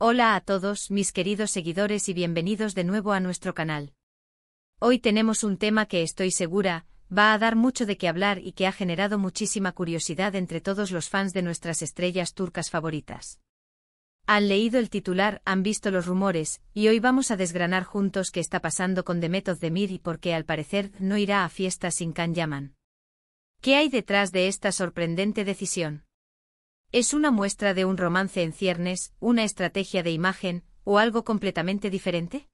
Hola a todos, mis queridos seguidores y bienvenidos de nuevo a nuestro canal. Hoy tenemos un tema que estoy segura, va a dar mucho de qué hablar y que ha generado muchísima curiosidad entre todos los fans de nuestras estrellas turcas favoritas. Han leído el titular, han visto los rumores, y hoy vamos a desgranar juntos qué está pasando con Demet Özdemir y por qué al parecer no irá a fiestas sin Can Yaman. ¿Qué hay detrás de esta sorprendente decisión? ¿Es una muestra de un romance en ciernes, una estrategia de imagen, o algo completamente diferente?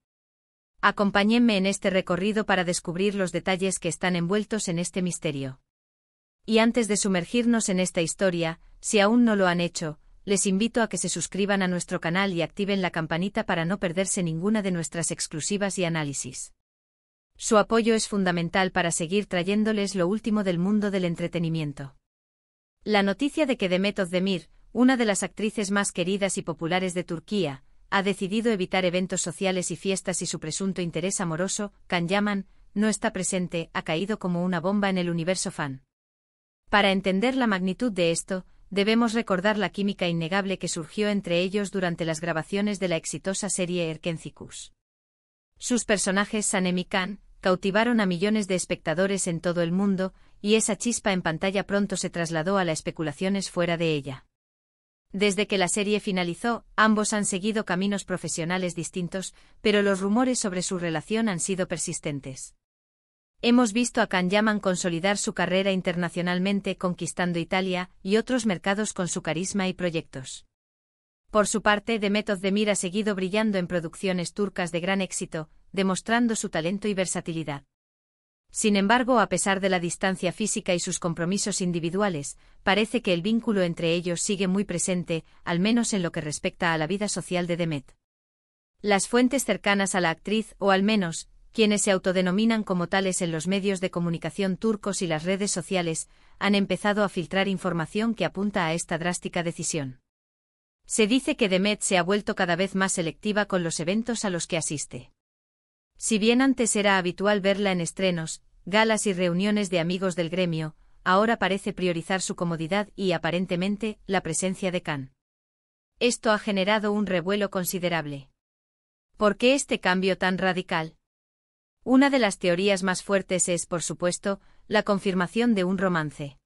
Acompáñenme en este recorrido para descubrir los detalles que están envueltos en este misterio. Y antes de sumergirnos en esta historia, si aún no lo han hecho, les invito a que se suscriban a nuestro canal y activen la campanita para no perderse ninguna de nuestras exclusivas y análisis. Su apoyo es fundamental para seguir trayéndoles lo último del mundo del entretenimiento. La noticia de que Demet Özdemir, una de las actrices más queridas y populares de Turquía, ha decidido evitar eventos sociales y fiestas y su presunto interés amoroso, Can Yaman, no está presente, ha caído como una bomba en el universo fan. Para entender la magnitud de esto, debemos recordar la química innegable que surgió entre ellos durante las grabaciones de la exitosa serie Erkencikus. Sus personajes Sanem y Can cautivaron a millones de espectadores en todo el mundo, y esa chispa en pantalla pronto se trasladó a las especulaciones fuera de ella. Desde que la serie finalizó, ambos han seguido caminos profesionales distintos, pero los rumores sobre su relación han sido persistentes. Hemos visto a Can Yaman consolidar su carrera internacionalmente conquistando Italia y otros mercados con su carisma y proyectos. Por su parte, Demet Özdemir ha seguido brillando en producciones turcas de gran éxito, demostrando su talento y versatilidad. Sin embargo, a pesar de la distancia física y sus compromisos individuales, parece que el vínculo entre ellos sigue muy presente, al menos en lo que respecta a la vida social de Demet. Las fuentes cercanas a la actriz, o al menos, quienes se autodenominan como tales en los medios de comunicación turcos y las redes sociales, han empezado a filtrar información que apunta a esta drástica decisión. Se dice que Demet se ha vuelto cada vez más selectiva con los eventos a los que asiste. Si bien antes era habitual verla en estrenos, galas y reuniones de amigos del gremio, ahora parece priorizar su comodidad y, aparentemente, la presencia de Can. Esto ha generado un revuelo considerable. ¿Por qué este cambio tan radical? Una de las teorías más fuertes es, por supuesto, la confirmación de un romance.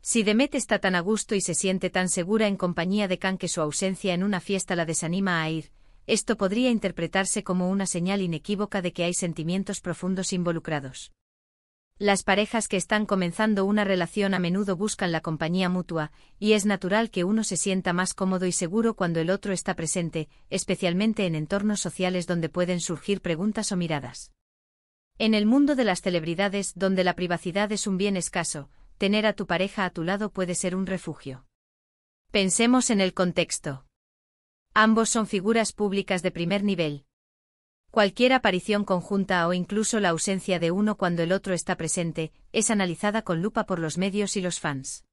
Si Demet está tan a gusto y se siente tan segura en compañía de Can que su ausencia en una fiesta la desanima a ir, esto podría interpretarse como una señal inequívoca de que hay sentimientos profundos involucrados. Las parejas que están comenzando una relación a menudo buscan la compañía mutua, y es natural que uno se sienta más cómodo y seguro cuando el otro está presente, especialmente en entornos sociales donde pueden surgir preguntas o miradas. En el mundo de las celebridades, donde la privacidad es un bien escaso, tener a tu pareja a tu lado puede ser un refugio. Pensemos en el contexto. Ambos son figuras públicas de primer nivel. Cualquier aparición conjunta o incluso la ausencia de uno cuando el otro está presente, es analizada con lupa por los medios y los fans.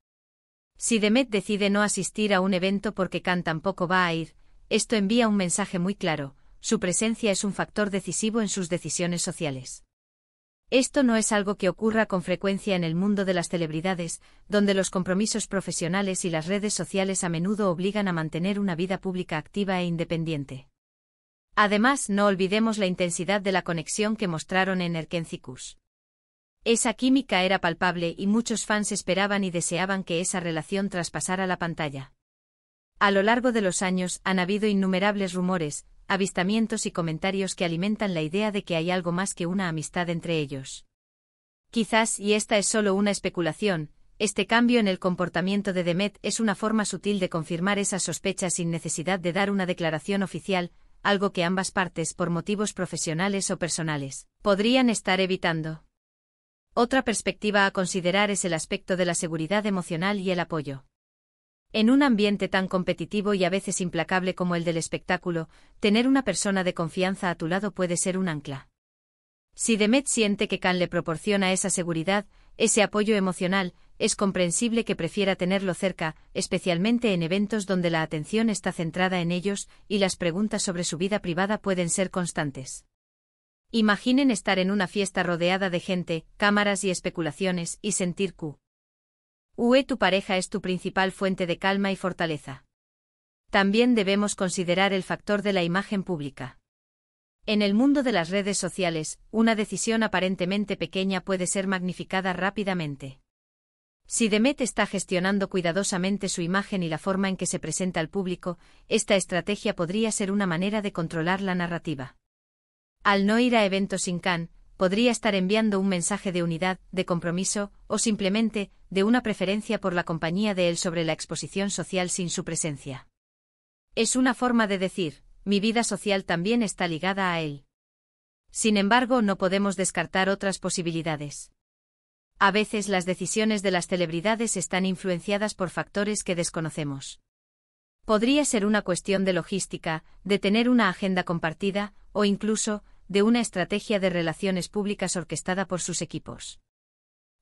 Si Demet decide no asistir a un evento porque Can tampoco va a ir, esto envía un mensaje muy claro: su presencia es un factor decisivo en sus decisiones sociales. Esto no es algo que ocurra con frecuencia en el mundo de las celebridades, donde los compromisos profesionales y las redes sociales a menudo obligan a mantener una vida pública activa e independiente. Además, no olvidemos la intensidad de la conexión que mostraron en Erkencikus. Esa química era palpable y muchos fans esperaban y deseaban que esa relación traspasara la pantalla. A lo largo de los años han habido innumerables rumores, avistamientos y comentarios que alimentan la idea de que hay algo más que una amistad entre ellos. Quizás, y esta es solo una especulación, este cambio en el comportamiento de Demet es una forma sutil de confirmar esas sospechas sin necesidad de dar una declaración oficial, algo que ambas partes, por motivos profesionales o personales, podrían estar evitando. Otra perspectiva a considerar es el aspecto de la seguridad emocional y el apoyo. En un ambiente tan competitivo y a veces implacable como el del espectáculo, tener una persona de confianza a tu lado puede ser un ancla. Si Demet siente que Can le proporciona esa seguridad, ese apoyo emocional, es comprensible que prefiera tenerlo cerca, especialmente en eventos donde la atención está centrada en ellos y las preguntas sobre su vida privada pueden ser constantes. Imaginen estar en una fiesta rodeada de gente, cámaras y especulaciones y sentir que tu pareja es tu principal fuente de calma y fortaleza. También debemos considerar el factor de la imagen pública. En el mundo de las redes sociales, una decisión aparentemente pequeña puede ser magnificada rápidamente. Si Demet está gestionando cuidadosamente su imagen y la forma en que se presenta al público, esta estrategia podría ser una manera de controlar la narrativa. Al no ir a eventos sin Khan, podría estar enviando un mensaje de unidad, de compromiso, o simplemente, de una preferencia por la compañía de él sobre la exposición social sin su presencia. Es una forma de decir, mi vida social también está ligada a él. Sin embargo, no podemos descartar otras posibilidades. A veces las decisiones de las celebridades están influenciadas por factores que desconocemos. Podría ser una cuestión de logística, de tener una agenda compartida, o incluso, de una estrategia de relaciones públicas orquestada por sus equipos.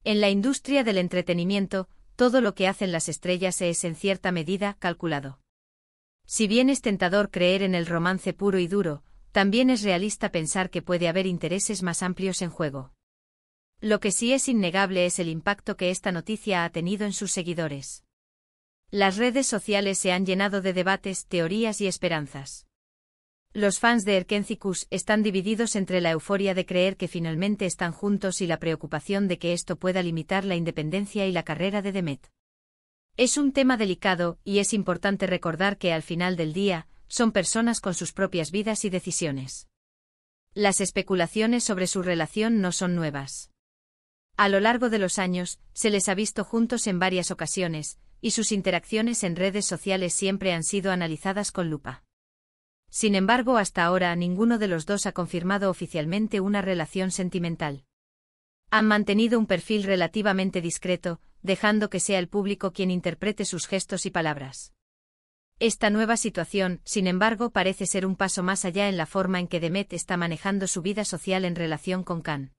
En la industria del entretenimiento, todo lo que hacen las estrellas es en cierta medida calculado. Si bien es tentador creer en el romance puro y duro, también es realista pensar que puede haber intereses más amplios en juego. Lo que sí es innegable es el impacto que esta noticia ha tenido en sus seguidores. Las redes sociales se han llenado de debates, teorías y esperanzas. Los fans de Erkencikus están divididos entre la euforia de creer que finalmente están juntos y la preocupación de que esto pueda limitar la independencia y la carrera de Demet. Es un tema delicado, y es importante recordar que al final del día, son personas con sus propias vidas y decisiones. Las especulaciones sobre su relación no son nuevas. A lo largo de los años, se les ha visto juntos en varias ocasiones, y sus interacciones en redes sociales siempre han sido analizadas con lupa. Sin embargo, hasta ahora ninguno de los dos ha confirmado oficialmente una relación sentimental. Han mantenido un perfil relativamente discreto, dejando que sea el público quien interprete sus gestos y palabras. Esta nueva situación, sin embargo, parece ser un paso más allá en la forma en que Demet está manejando su vida social en relación con Khan.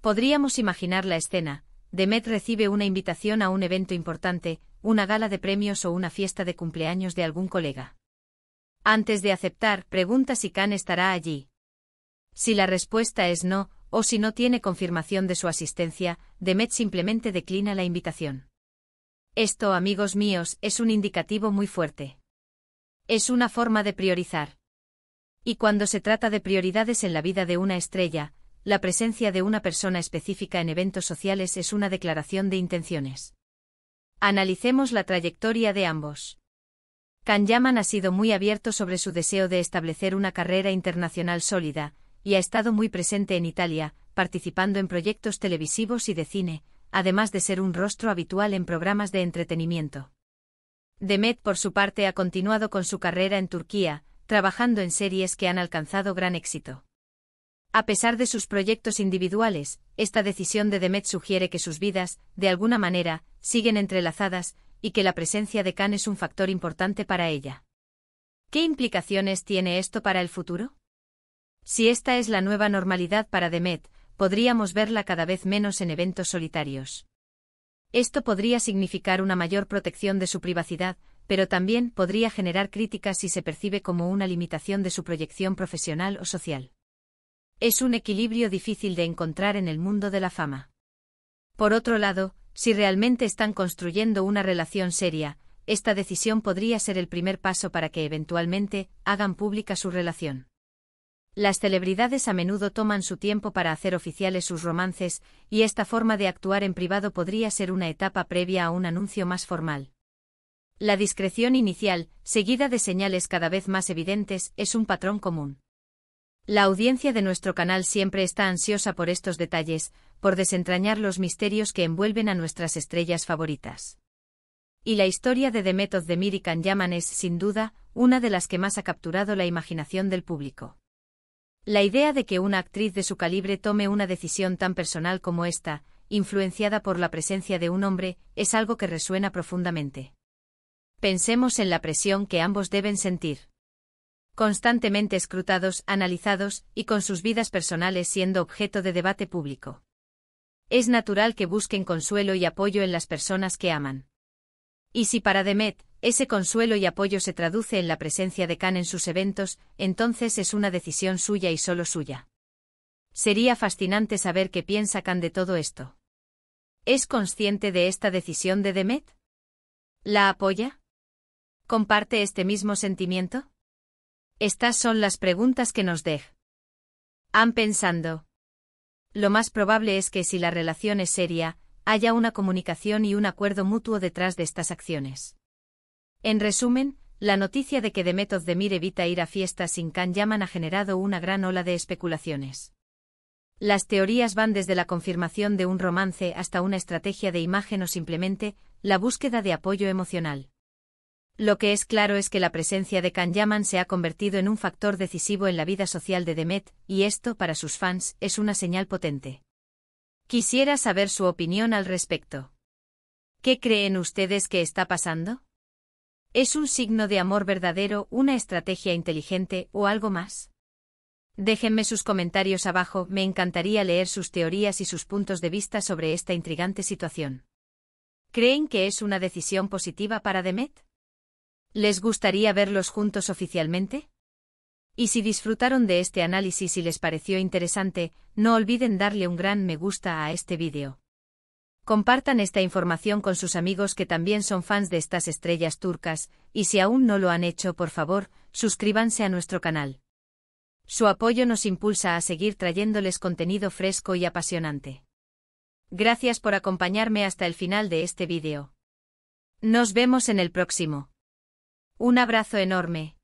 Podríamos imaginar la escena: Demet recibe una invitación a un evento importante, una gala de premios o una fiesta de cumpleaños de algún colega. Antes de aceptar, pregunta si Khan estará allí. Si la respuesta es no, o si no tiene confirmación de su asistencia, Demet simplemente declina la invitación. Esto, amigos míos, es un indicativo muy fuerte. Es una forma de priorizar. Y cuando se trata de prioridades en la vida de una estrella, la presencia de una persona específica en eventos sociales es una declaración de intenciones. Analicemos la trayectoria de ambos. Can Yaman ha sido muy abierto sobre su deseo de establecer una carrera internacional sólida, y ha estado muy presente en Italia, participando en proyectos televisivos y de cine, además de ser un rostro habitual en programas de entretenimiento. Demet, por su parte, ha continuado con su carrera en Turquía, trabajando en series que han alcanzado gran éxito. A pesar de sus proyectos individuales, esta decisión de Demet sugiere que sus vidas, de alguna manera, siguen entrelazadas, y que la presencia de Khan es un factor importante para ella. ¿Qué implicaciones tiene esto para el futuro? Si esta es la nueva normalidad para Demet, podríamos verla cada vez menos en eventos solitarios. Esto podría significar una mayor protección de su privacidad, pero también podría generar críticas si se percibe como una limitación de su proyección profesional o social. Es un equilibrio difícil de encontrar en el mundo de la fama. Por otro lado, si realmente están construyendo una relación seria, esta decisión podría ser el primer paso para que eventualmente hagan pública su relación. Las celebridades a menudo toman su tiempo para hacer oficiales sus romances, y esta forma de actuar en privado podría ser una etapa previa a un anuncio más formal. La discreción inicial, seguida de señales cada vez más evidentes, es un patrón común. La audiencia de nuestro canal siempre está ansiosa por estos detalles, por desentrañar los misterios que envuelven a nuestras estrellas favoritas. Y la historia de Demet Özdemir y Can Yaman es, sin duda, una de las que más ha capturado la imaginación del público. La idea de que una actriz de su calibre tome una decisión tan personal como esta, influenciada por la presencia de un hombre, es algo que resuena profundamente. Pensemos en la presión que ambos deben sentir. Constantemente escrutados, analizados, y con sus vidas personales siendo objeto de debate público. Es natural que busquen consuelo y apoyo en las personas que aman. Y si para Demet, ese consuelo y apoyo se traduce en la presencia de Khan en sus eventos, entonces es una decisión suya y solo suya. Sería fascinante saber qué piensa Khan de todo esto. ¿Es consciente de esta decisión de Demet? ¿La apoya? ¿Comparte este mismo sentimiento? Estas son las preguntas que nos han pensando. Lo más probable es que si la relación es seria, haya una comunicación y un acuerdo mutuo detrás de estas acciones. En resumen, la noticia de que Demet Özdemir evita ir a fiestas sin Can Yaman ha generado una gran ola de especulaciones. Las teorías van desde la confirmación de un romance hasta una estrategia de imagen o simplemente la búsqueda de apoyo emocional. Lo que es claro es que la presencia de Can Yaman se ha convertido en un factor decisivo en la vida social de Demet, y esto, para sus fans, es una señal potente. Quisiera saber su opinión al respecto. ¿Qué creen ustedes que está pasando? ¿Es un signo de amor verdadero, una estrategia inteligente o algo más? Déjenme sus comentarios abajo, me encantaría leer sus teorías y sus puntos de vista sobre esta intrigante situación. ¿Creen que es una decisión positiva para Demet? ¿Les gustaría verlos juntos oficialmente? Y si disfrutaron de este análisis y les pareció interesante, no olviden darle un gran me gusta a este vídeo. Compartan esta información con sus amigos que también son fans de estas estrellas turcas, y si aún no lo han hecho, por favor, suscríbanse a nuestro canal. Su apoyo nos impulsa a seguir trayéndoles contenido fresco y apasionante. Gracias por acompañarme hasta el final de este vídeo. Nos vemos en el próximo. Un abrazo enorme.